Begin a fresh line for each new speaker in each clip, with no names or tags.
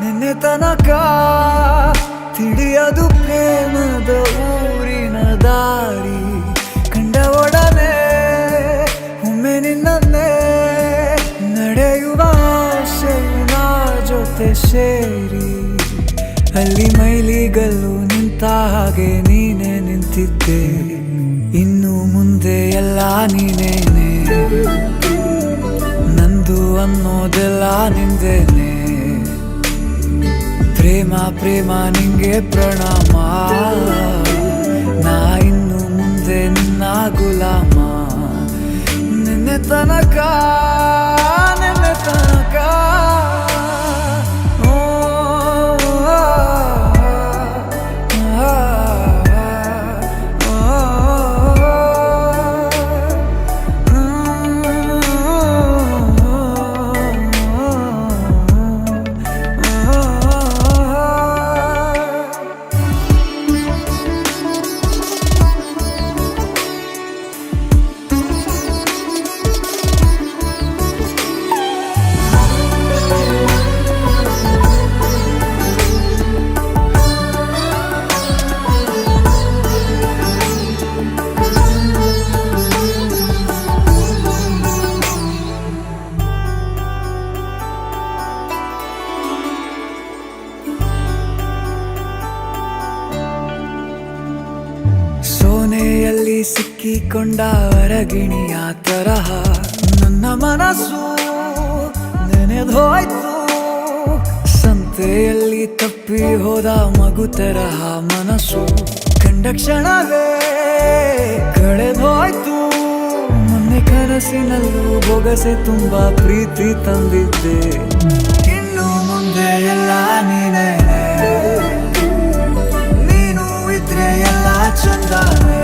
ನಿನ್ನೆ ತನಕ ತಿಳಿಯದು ಪ್ರೇಮದ ಊರಿನ ದಾರಿ. ಕಂಡ ಒಡನೆ ಒಮ್ಮೆ ನಿನ್ನೇ ನಡೆಯುವ ಆಸೆಯ ಜೊತೆ ಸೇರಿ, ಅಲ್ಲಿ ಮೈಲಿಗಲ್ಲು ನಿಂತ ಹಾಗೆ ನೀನೆ ನಿಂತಿದ್ದೆ. ಇನ್ನು ಮುಂದೆ ಎಲ್ಲ ನೀನೇನೆ, ನಂದು ಅನ್ನೋದೆಲ್ಲ ನಿಂದೇನೆ. ಪ್ರೇಮ ಪ್ರೇಮ ನಿಂಗೆ ಪ್ರಣಾಮ, ನಾ ಇನ್ನು ಮುಂದೆ ನಿನ್ನ ಗುಲಾಮ. ನಿನ್ನೆ ತನಕ ಸೋನೆಯಲ್ಲಿ ಸಿಕ್ಕಿಕೊಂಡ ಅರಗಿಣಿಯ ತರಹ ನನ್ನ ಮನಸ್ಸು ನೆನೆದೋಯ್ತು. ಸಂತೆಯಲ್ಲಿ ತಪ್ಪಿ ಹೋದ ಮಗು ತರಹ ಮನಸ್ಸು ಕಂಡ ಕ್ಷಣವೇ ಕಳೆದೋಯ್ತು. ಮೊನ್ನೆ ಕನಸಿನಲ್ಲೂ ಬೊಗಸೆ ತುಂಬಾ ಪ್ರೀತಿ ತಂದಿದ್ದೆ. ಇನ್ನು ಮುಂದೆ ಎಲ್ಲ ನೀನೇ, ನೀನು ಇದ್ರೆ ಎಲ್ಲ ಚಂದಾನೆ.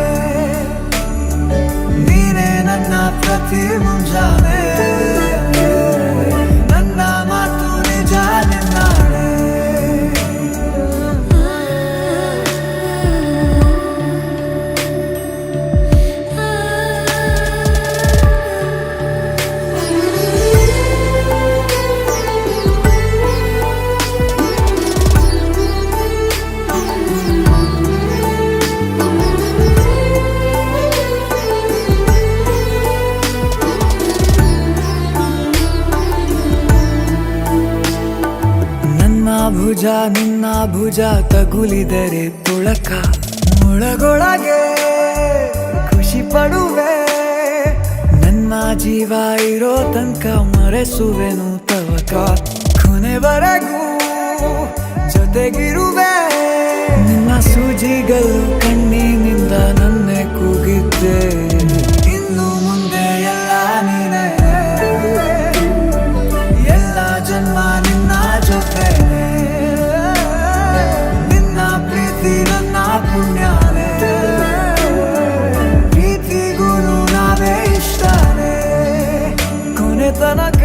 ನೀನೇ ನನ್ನ ಪ್ರತಿ ಮುಂಜಾನೆ, ನನ್ನ ಮಾತು ನಿಜ ನಿನ್ನಾಳೆ. ಭುಜ ನಿನ್ನ ಭುಜ ತಗುಲಿದರೆ ತುಳಕ, ಒಳಗೊಳಗೆ ಖುಷಿ ಪಡುವೆ. ನನ್ನ ಜೀವ ಇರೋ ತನಕ ಮರೆಸುವೆನು ತವಕ, ಕೊನೆವರೆಗೂ ಜೊತೆಗಿರುವೆ. ನಿನ್ನ ಸೂಜಿಗಳು ಕಣ್ಣಿನಿಂದ ನನ್ನೆ ಕೂಗಿದ್ದೆ. ಇನ್ನು ಮುಂದೆ ಎಲ್ಲ ನೀನೇ, ಎಲ್ಲ ಜನ್ಮ ನಿನ್ನ ಜೊತೆ. ನನ್ನ ಪುಣ್ಯನೇ, ಪ್ರೀತಿಗೂ ನಾವೇ ಇಷ್ಟನೇ. ಕೊನೆ ತನಕ